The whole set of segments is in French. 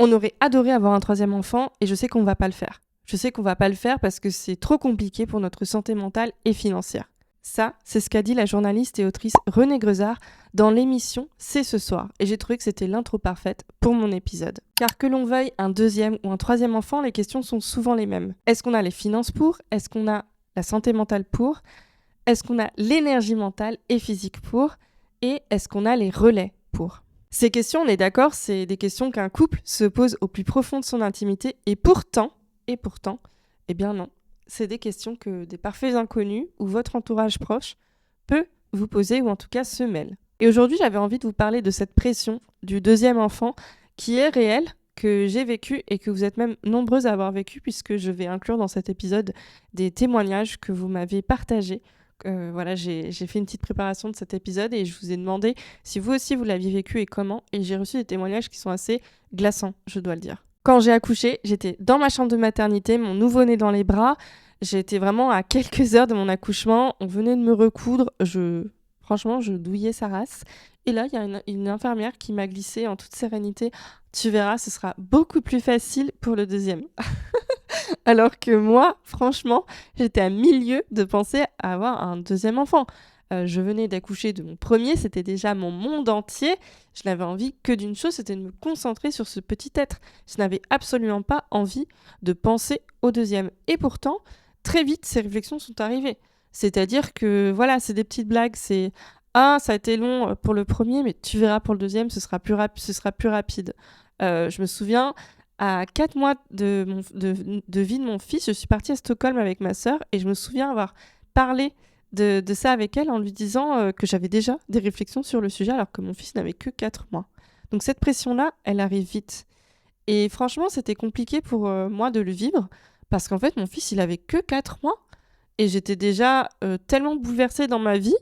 On aurait adoré avoir un troisième enfant et je sais qu'on va pas le faire. Je sais qu'on va pas le faire parce que c'est trop compliqué pour notre santé mentale et financière. Ça, c'est ce qu'a dit la journaliste et autrice Renée Grezard dans l'émission C'est ce soir. Et j'ai trouvé que c'était l'intro parfaite pour mon épisode. Car que l'on veuille un deuxième ou un troisième enfant, les questions sont souvent les mêmes. Est-ce qu'on a les finances pour ? Est-ce qu'on a la santé mentale pour ? Est-ce qu'on a l'énergie mentale et physique pour ? Et est-ce qu'on a les relais pour ? Ces questions, on est d'accord, c'est des questions qu'un couple se pose au plus profond de son intimité. Et pourtant, eh bien non. C'est des questions que des parfaits inconnus ou votre entourage proche peut vous poser ou en tout cas se mêle. Et aujourd'hui, j'avais envie de vous parler de cette pression du deuxième enfant qui est réelle, que j'ai vécu et que vous êtes même nombreuses à avoir vécu puisque je vais inclure dans cet épisode des témoignages que vous m'avez partagés. Voilà, j'ai fait une petite préparation de cet épisode et je vous ai demandé si vous aussi vous l'aviez vécu et comment. Et j'ai reçu des témoignages qui sont assez glaçants, je dois le dire. Quand j'ai accouché, j'étais dans ma chambre de maternité, mon nouveau-né dans les bras. J'étais vraiment à quelques heures de mon accouchement. On venait de me recoudre. Franchement, je douillais sa race. Et là, il y a une infirmière qui m'a glissé en toute sérénité. Tu verras, ce sera beaucoup plus facile pour le deuxième. Alors que moi, franchement, j'étais à milieu de penser à avoir un deuxième enfant. Je venais d'accoucher de mon premier, c'était déjà mon monde entier. Je n'avais envie que d'une chose, c'était de me concentrer sur ce petit être. Je n'avais absolument pas envie de penser au deuxième. Et pourtant, très vite, ces réflexions sont arrivées. C'est-à-dire que, voilà, c'est des petites blagues, c'est « Ah, ça a été long pour le premier, mais tu verras pour le deuxième, ce sera plus rapide. » Je me souviens, à 4 mois de vie de mon fils, je suis partie à Stockholm avec ma sœur et je me souviens avoir parlé de ça avec elle en lui disant que j'avais déjà des réflexions sur le sujet alors que mon fils n'avait que 4 mois. Donc cette pression-là, elle arrive vite. Et franchement, c'était compliqué pour moi de le vivre parce qu'en fait, mon fils, il avait que 4 mois et j'étais déjà tellement bouleversée dans ma vie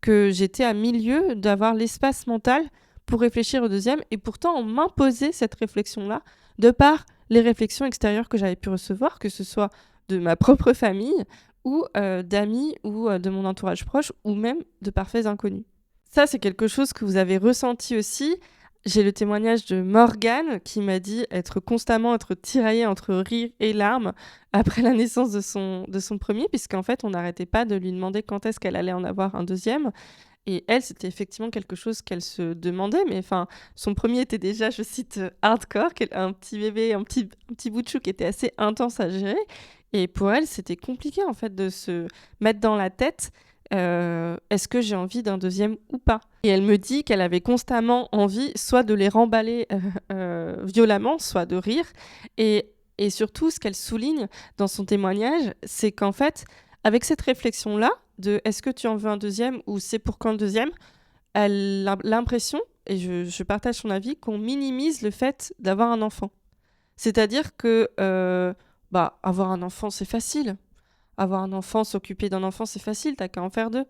que j'étais à milieu d'avoir l'espace mental pour réfléchir au deuxième et pourtant on m'imposait cette réflexion-là de par les réflexions extérieures que j'avais pu recevoir, que ce soit de ma propre famille ou d'amis ou de mon entourage proche ou même de parfaits inconnus. Ça, c'est quelque chose que vous avez ressenti aussi. J'ai le témoignage de Morgane qui m'a dit être tiraillée entre rire et larmes après la naissance de son premier, puisqu'en fait, on n'arrêtait pas de lui demander quand est-ce qu'elle allait en avoir un deuxième. Et elle, c'était effectivement quelque chose qu'elle se demandait, mais enfin, son premier était déjà, je cite, hardcore, un petit bébé, un petit bout de chou qui était assez intense à gérer. Et pour elle, c'était compliqué en fait de se mettre dans la tête est-ce que j'ai envie d'un deuxième ou pas. Et elle me dit qu'elle avait constamment envie soit de les remballer violemment, soit de rire. Et surtout, ce qu'elle souligne dans son témoignage, c'est qu'en fait, avec cette réflexion-là, de est-ce que tu en veux un deuxième ou c'est pour quand le deuxième, elle a l'impression, et je partage son avis, qu'on minimise le fait d'avoir un enfant. C'est-à-dire que avoir un enfant, c'est facile. Avoir un enfant, s'occuper d'un enfant, c'est facile, t'as qu'à en faire deux.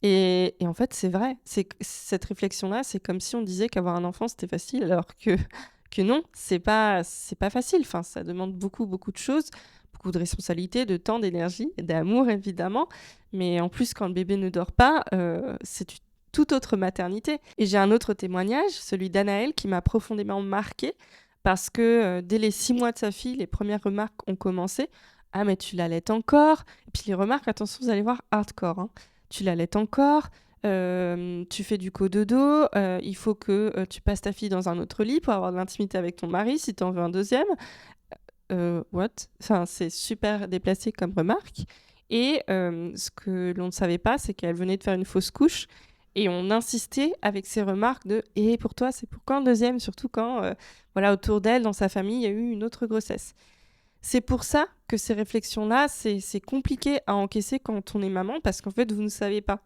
Et en fait, c'est vrai. Cette réflexion-là, c'est comme si on disait qu'avoir un enfant, c'était facile, alors que non, c'est pas facile. Enfin, ça demande beaucoup, beaucoup de choses, beaucoup de responsabilités, de temps, d'énergie, d'amour, évidemment. Mais en plus, quand le bébé ne dort pas, c'est une toute autre maternité. Et j'ai un autre témoignage, celui d'Anaëlle, qui m'a profondément marquée, parce que dès les 6 mois de sa fille, les premières remarques ont commencé. Ah, mais tu l'allaites encore. Et puis les remarques, attention, vous allez voir, hardcore. Hein. Tu l'allaites encore. Tu fais du cododo. Il faut que tu passes ta fille dans un autre lit pour avoir de l'intimité avec ton mari si tu en veux un deuxième. What? Enfin, c'est super déplacé comme remarque. Et ce que l'on ne savait pas, c'est qu'elle venait de faire une fausse couche. Et on insistait avec ces remarques de « Et pour toi, c'est pour quand un deuxième ?» Surtout quand, autour d'elle, dans sa famille, il y a eu une autre grossesse. C'est pour ça que ces réflexions-là, c'est compliqué à encaisser quand on est maman, parce qu'en fait, vous ne savez pas.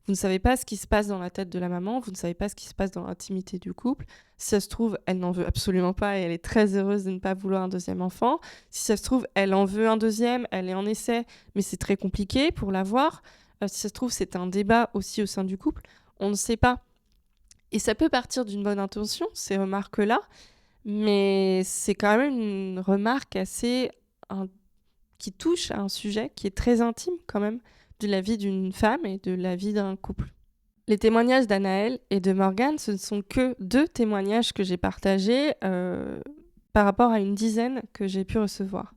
Vous ne savez pas ce qui se passe dans la tête de la maman, vous ne savez pas ce qui se passe dans l'intimité du couple. Si ça se trouve, elle n'en veut absolument pas et elle est très heureuse de ne pas vouloir un deuxième enfant. Si ça se trouve, elle en veut un deuxième, elle est en essai, mais c'est très compliqué pour l'avoir. Si ça se trouve, c'est un débat aussi au sein du couple. On ne sait pas. Et ça peut partir d'une bonne intention, ces remarques-là, mais c'est quand même une remarque qui touche à un sujet qui est très intime quand même de la vie d'une femme et de la vie d'un couple. Les témoignages d'Anaëlle et de Morgane, ce ne sont que 2 témoignages que j'ai partagés par rapport à une dizaine que j'ai pu recevoir.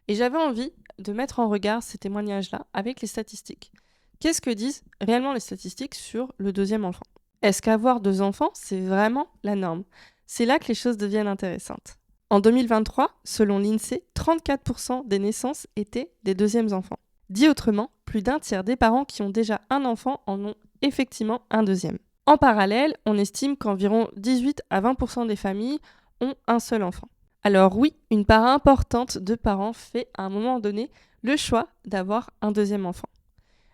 Et j'avais envie de mettre en regard ces témoignages-là avec les statistiques. Qu'est-ce que disent réellement les statistiques sur le deuxième enfant ? Est-ce qu'avoir 2 enfants, c'est vraiment la norme ? C'est là que les choses deviennent intéressantes. En 2023, selon l'INSEE, 34% des naissances étaient des deuxièmes enfants. Dit autrement, plus d'un tiers des parents qui ont déjà un enfant en ont effectivement un deuxième. En parallèle, on estime qu'environ 18 à 20% des familles ont un seul enfant. Alors oui, une part importante de parents fait à un moment donné le choix d'avoir un deuxième enfant.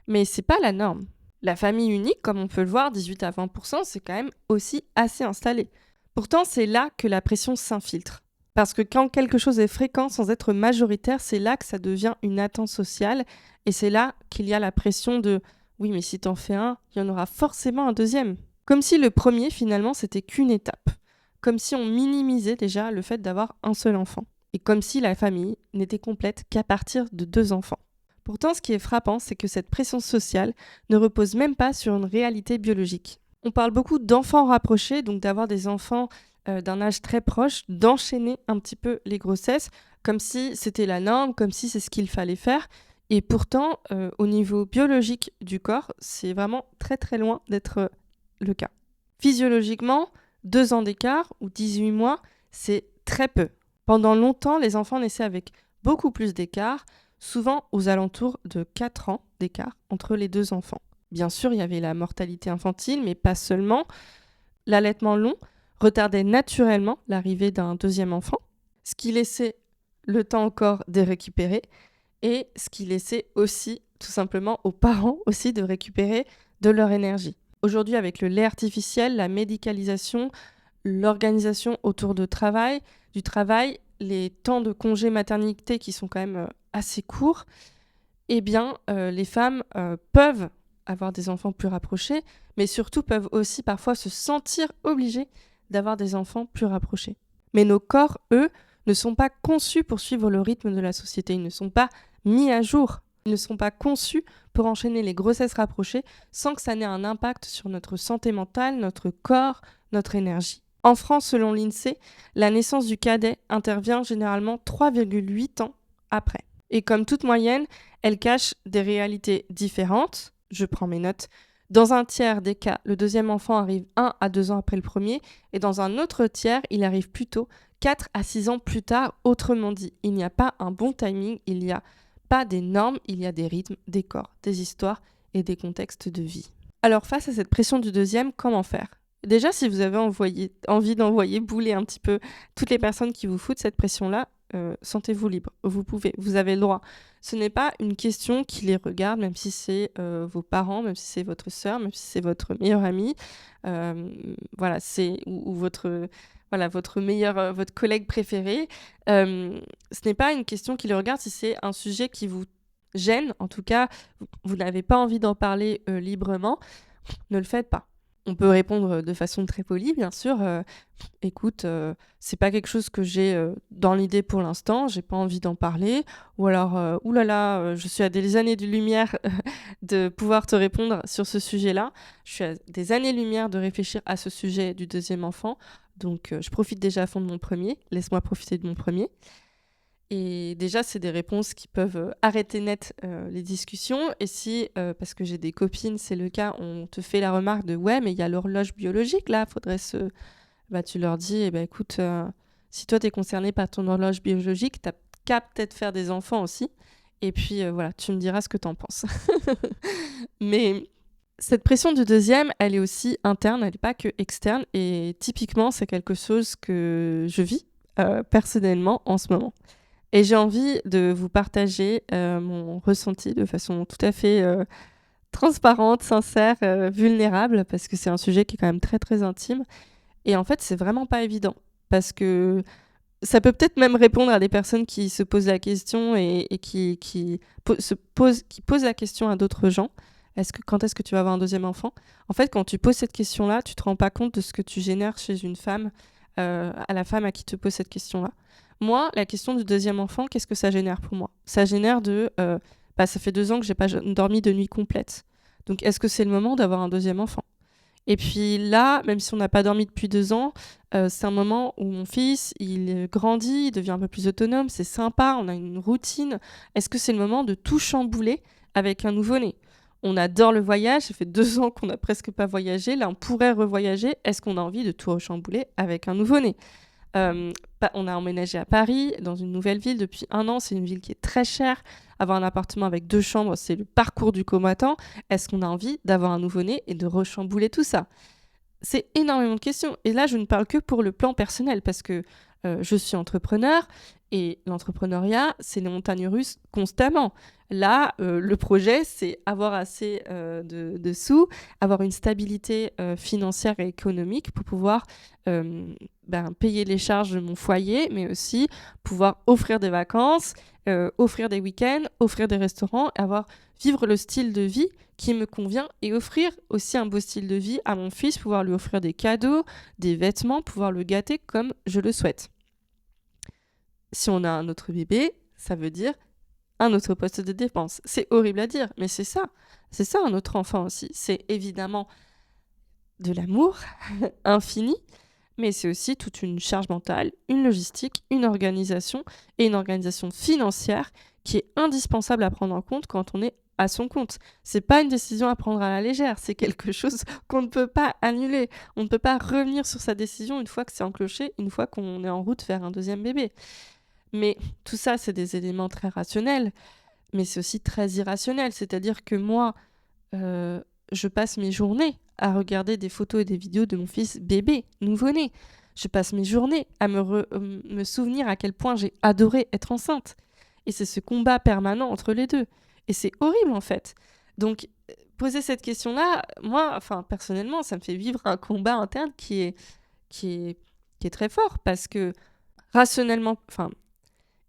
Mais c'est pas la norme. La famille unique, comme on peut le voir, 18 à 20%, c'est quand même aussi assez installé. Pourtant, c'est là que la pression s'infiltre. Parce que quand quelque chose est fréquent sans être majoritaire, c'est là que ça devient une attente sociale. Et c'est là qu'il y a la pression de « oui, mais si t'en fais un, il y en aura forcément un deuxième ». Comme si le premier, finalement, c'était qu'une étape. Comme si on minimisait déjà le fait d'avoir un seul enfant. Et comme si la famille n'était complète qu'à partir de 2 enfants. Pourtant, ce qui est frappant, c'est que cette pression sociale ne repose même pas sur une réalité biologique. On parle beaucoup d'enfants rapprochés, donc d'avoir des enfants d'un âge très proche, d'enchaîner un petit peu les grossesses, comme si c'était la norme, comme si c'est ce qu'il fallait faire. Et pourtant, au niveau biologique du corps, c'est vraiment très très loin d'être le cas. Physiologiquement, 2 ans d'écart ou 18 mois, c'est très peu. Pendant longtemps, les enfants naissaient avec beaucoup plus d'écart, souvent aux alentours de 4 ans d'écart entre les 2 enfants. Bien sûr, il y avait la mortalité infantile, mais pas seulement. L'allaitement long retardait naturellement l'arrivée d'un deuxième enfant, ce qui laissait le temps encore de récupérer et ce qui laissait aussi, tout simplement, aux parents aussi de récupérer de leur énergie. Aujourd'hui, avec le lait artificiel, la médicalisation, l'organisation autour du travail, les temps de congé maternité qui sont quand même assez courts, eh bien, les femmes peuvent avoir des enfants plus rapprochés, mais surtout peuvent aussi parfois se sentir obligées d'avoir des enfants plus rapprochés. Mais nos corps, eux, ne sont pas conçus pour suivre le rythme de la société. Ils ne sont pas mis à jour. Ils ne sont pas conçus pour enchaîner les grossesses rapprochées sans que ça n'ait un impact sur notre santé mentale, notre corps, notre énergie. En France, selon l'INSEE, la naissance du cadet intervient généralement 3,8 ans après. Et comme toute moyenne, elle cache des réalités différentes. Je prends mes notes. Dans un tiers des cas, le deuxième enfant arrive 1 à 2 ans après le premier, et dans un autre tiers, il arrive plutôt 4 à 6 ans plus tard. Autrement dit, il n'y a pas un bon timing, il n'y a pas des normes, il y a des rythmes, des corps, des histoires et des contextes de vie. Alors face à cette pression du deuxième, comment faire ? Déjà, si vous avez envie d'envoyer bouler un petit peu toutes les personnes qui vous foutent cette pression-là, sentez-vous libre. Vous pouvez, vous avez le droit. Ce n'est pas une question qui les regarde, même si c'est vos parents, même si c'est votre sœur, même si c'est votre meilleure amie, voilà, ou votre votre collègue préféré. Ce n'est pas une question qui les regarde si c'est un sujet qui vous gêne. En tout cas, vous n'avez pas envie d'en parler librement. Ne le faites pas. On peut répondre de façon très polie, bien sûr. Écoute, c'est pas quelque chose que j'ai dans l'idée pour l'instant, j'ai pas envie d'en parler. Ou alors, oulala, je suis à des années-lumière de pouvoir te répondre sur ce sujet-là. Je suis à des années-lumière de réfléchir à ce sujet du deuxième enfant. Donc, je profite déjà à fond de mon premier. Laisse-moi profiter de mon premier. Et déjà, c'est des réponses qui peuvent arrêter net les discussions. Et si, parce que j'ai des copines, c'est le cas, on te fait la remarque de « ouais, mais il y a l'horloge biologique, là, faudrait se… » Bah, tu leur dis « écoute, si toi, t'es concerné par ton horloge biologique, t'as qu'à peut-être faire des enfants aussi. Et puis, voilà, tu me diras ce que t'en penses. » Mais cette pression du deuxième, elle est aussi interne, elle n'est pas que externe. Et typiquement, c'est quelque chose que je vis personnellement en ce moment. Et j'ai envie de vous partager mon ressenti de façon tout à fait transparente, sincère, vulnérable, parce que c'est un sujet qui est quand même très très intime. Et en fait, c'est vraiment pas évident, parce que ça peut peut-être même répondre à des personnes qui se posent la question et qui posent la question à d'autres gens. Quand est-ce que tu vas avoir un deuxième enfant ? En fait, quand tu poses cette question-là, tu te rends pas compte de ce que tu génères chez une femme, à la femme à qui te pose cette question-là. Moi, la question du deuxième enfant, qu'est-ce que ça génère pour moi ? Ça génère ça fait 2 ans que j'ai pas dormi de nuit complète. Donc, est-ce que c'est le moment d'avoir un deuxième enfant ? Et puis là, même si on n'a pas dormi depuis 2 ans, c'est un moment où mon fils, il grandit, il devient un peu plus autonome, c'est sympa, on a une routine. Est-ce que c'est le moment de tout chambouler avec un nouveau-né? On adore le voyage, ça fait 2 ans qu'on n'a presque pas voyagé, là on pourrait revoyager. Est-ce qu'on a envie de tout rechambouler avec un nouveau-né? On a emménagé à Paris, dans une nouvelle ville depuis 1 an. C'est une ville qui est très chère. Avoir un appartement avec 2 chambres, c'est le parcours du combattant. Est-ce qu'on a envie d'avoir un nouveau-né et de rechambouler tout ça? C'est énormément de questions. Et là, je ne parle que pour le plan personnel, parce que je suis entrepreneur, et l'entrepreneuriat, c'est les montagnes russes constamment. Là, le projet, c'est avoir assez de sous, avoir une stabilité financière et économique pour pouvoir payer les charges de mon foyer, mais aussi pouvoir offrir des vacances, offrir des week-ends, offrir des restaurants, vivre le style de vie qui me convient, et offrir aussi un beau style de vie à mon fils, pouvoir lui offrir des cadeaux, des vêtements, pouvoir le gâter comme je le souhaite. Si on a un autre bébé, ça veut dire un autre poste de dépense. C'est horrible à dire, mais c'est ça. C'est ça un autre enfant aussi. C'est évidemment de l'amour infini, mais c'est aussi toute une charge mentale, une logistique, une organisation, et une organisation financière qui est indispensable à prendre en compte quand on est à son compte. C'est pas une décision à prendre à la légère, c'est quelque chose qu'on ne peut pas annuler. On ne peut pas revenir sur sa décision une fois que c'est enclenché, une fois qu'on est en route vers un deuxième bébé. Mais tout ça, c'est des éléments très rationnels, mais c'est aussi très irrationnel. C'est-à-dire que moi, je passe mes journées à regarder des photos et des vidéos de mon fils bébé, nouveau-né. Je passe mes journées à me souvenir à quel point j'ai adoré être enceinte. Et c'est ce combat permanent entre les deux. Et c'est horrible, en fait. Donc, poser cette question-là, moi, personnellement, ça me fait vivre un combat interne qui est très fort, parce que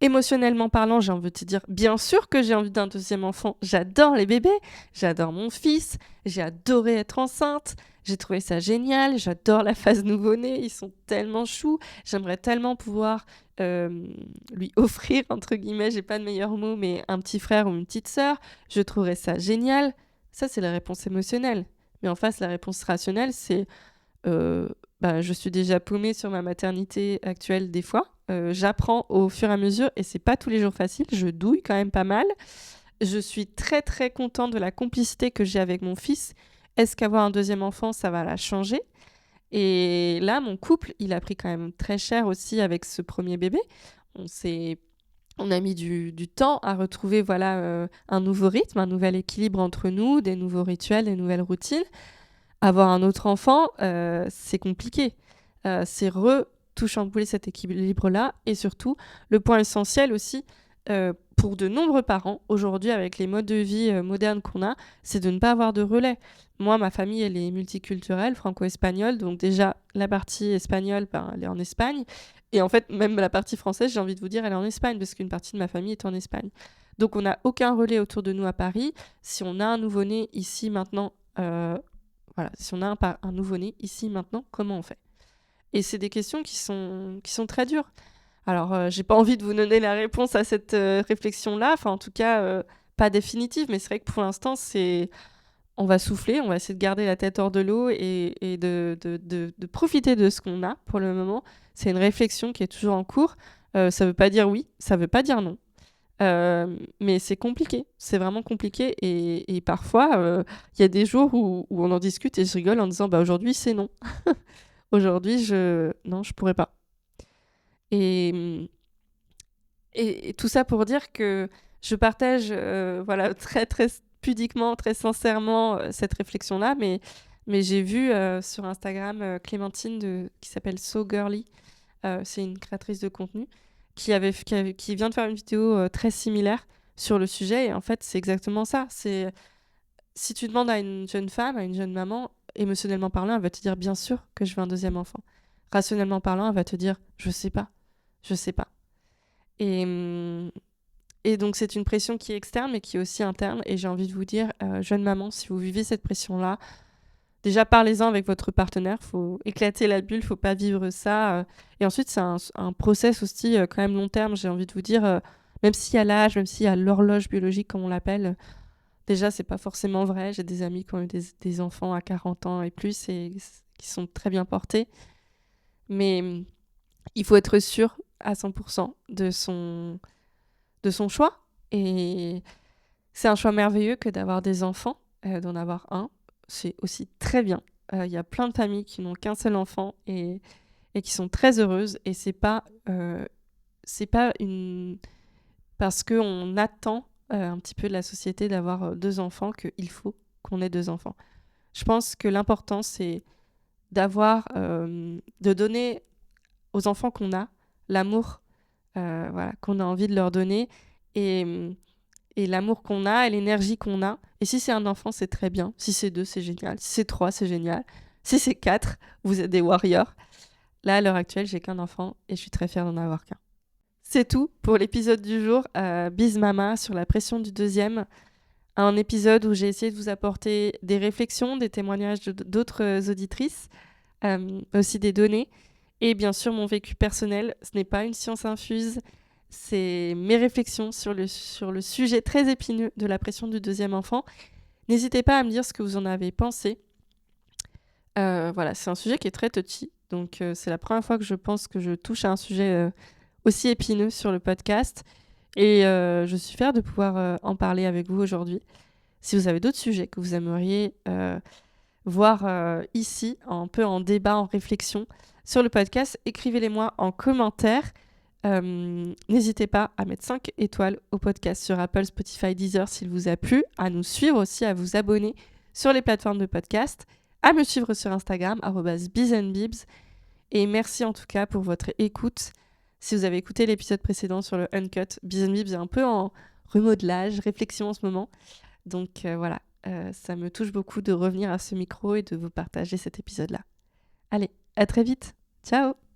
émotionnellement parlant, j'ai envie de te dire, bien sûr que j'ai envie d'un deuxième enfant. J'adore les bébés, j'adore mon fils, j'ai adoré être enceinte, j'ai trouvé ça génial, j'adore la phase nouveau-né, ils sont tellement choux. J'aimerais tellement pouvoir lui offrir, entre guillemets, j'ai pas de meilleur mot, mais un petit frère ou une petite sœur. Je trouverais ça génial. Ça, c'est la réponse émotionnelle. Mais en face, la réponse rationnelle, c'est je suis déjà paumée sur ma maternité actuelle des fois. J'apprends au fur et à mesure, et c'est pas tous les jours facile. Je douille quand même pas mal. Je suis très très contente de la complicité que j'ai avec mon fils. Est-ce qu'avoir un deuxième enfant, ça va la changer? Et là, mon couple, il a pris quand même très cher aussi avec ce premier bébé. On a mis du temps à retrouver un nouveau rythme, un nouvel équilibre entre nous, des nouveaux rituels, des nouvelles routines. Avoir un autre enfant, c'est compliqué. C'est tout chambouler cet équilibre-là. Et surtout, le point essentiel aussi, pour de nombreux parents, aujourd'hui, avec les modes de vie modernes qu'on a, c'est de ne pas avoir de relais. Moi, ma famille, elle est multiculturelle, franco-espagnole. Donc déjà, la partie espagnole, elle est en Espagne. Et en fait, même la partie française, j'ai envie de vous dire, elle est en Espagne, parce qu'une partie de ma famille est en Espagne. Donc on n'a aucun relais autour de nous à Paris. Si on a un nouveau-né ici, maintenant... si on a un nouveau-né ici maintenant, comment on fait? Et c'est des questions qui sont très dures. Alors, j'ai pas envie de vous donner la réponse à cette réflexion-là, en tout cas, pas définitive, mais c'est vrai que pour l'instant, on va souffler, on va essayer de garder la tête hors de l'eau, et de profiter de ce qu'on a pour le moment. C'est une réflexion qui est toujours en cours. Ça veut pas dire oui, ça veut pas dire non. Mais c'est compliqué, c'est vraiment compliqué, et parfois il y a des jours où on en discute et je rigole en disant aujourd'hui c'est non. Aujourd'hui non, je pourrais pas. Et tout ça pour dire que je partage très très pudiquement, très sincèrement cette réflexion-là, mais j'ai vu sur Instagram Clémentine qui s'appelle So Girly, c'est une créatrice de contenu qui vient de faire une vidéo très similaire sur le sujet. Et en fait, c'est exactement ça. C'est si tu demandes à une jeune femme, à une jeune maman, émotionnellement parlant, elle va te dire bien sûr que je veux un deuxième enfant. Rationnellement parlant, elle va te dire je sais pas. Et donc c'est une pression qui est externe, mais qui est aussi interne. Et j'ai envie de vous dire, jeune maman, si vous vivez cette pression-là, déjà, parlez-en avec votre partenaire. Il faut éclater la bulle, il ne faut pas vivre ça. Et ensuite, c'est un process aussi quand même long terme, j'ai envie de vous dire. Même s'il y a l'âge, même s'il y a l'horloge biologique, comme on l'appelle, Déjà, c'est pas forcément vrai. J'ai des amis qui ont eu des enfants à 40 ans et plus et qui sont très bien portés. Mais il faut être sûr à 100% de son choix. Et c'est un choix merveilleux que d'avoir des enfants, d'en avoir un. C'est aussi très bien. Il y a plein de familles qui n'ont qu'un seul enfant et qui sont très heureuses. Et c'est pas parce qu'on attend un petit peu de la société d'avoir 2 enfants qu'il faut qu'on ait 2 enfants. Je pense que l'important, c'est de donner aux enfants qu'on a l'amour qu'on a envie de leur donner et, et l'amour qu'on a et l'énergie qu'on a. Et si c'est un enfant, c'est très bien. Si c'est 2, c'est génial. Si c'est 3, c'est génial. Si c'est 4, vous êtes des warriors. Là, à l'heure actuelle, j'ai qu'un enfant et je suis très fière d'en avoir qu'un. C'est tout pour l'épisode du jour. Bise Mama sur la pression du deuxième. Un épisode où j'ai essayé de vous apporter des réflexions, des témoignages d'autres auditrices, aussi des données. Et bien sûr, mon vécu personnel, ce n'est pas une science infuse, c'est mes réflexions sur le sujet très épineux de la pression du deuxième enfant. N'hésitez pas à me dire ce que vous en avez pensé. Voilà, c'est un sujet qui est très touchy, donc c'est la première fois que je pense que je touche à un sujet aussi épineux sur le podcast. Et je suis fière de pouvoir en parler avec vous aujourd'hui. Si vous avez d'autres sujets que vous aimeriez voir ici, un peu en débat, en réflexion sur le podcast, écrivez-les-moi en commentaire. N'hésitez pas à mettre 5 étoiles au podcast sur Apple, Spotify, Deezer s'il vous a plu, à nous suivre aussi, à vous abonner sur les plateformes de podcast, à me suivre sur Instagram, @bizandbibs. Et merci en tout cas pour votre écoute. Si vous avez écouté l'épisode précédent sur le Uncut, Bizandbibs est un peu en remodelage, réflexion en ce moment. Donc voilà, ça me touche beaucoup de revenir à ce micro et de vous partager cet épisode-là. Allez, à très vite. Ciao!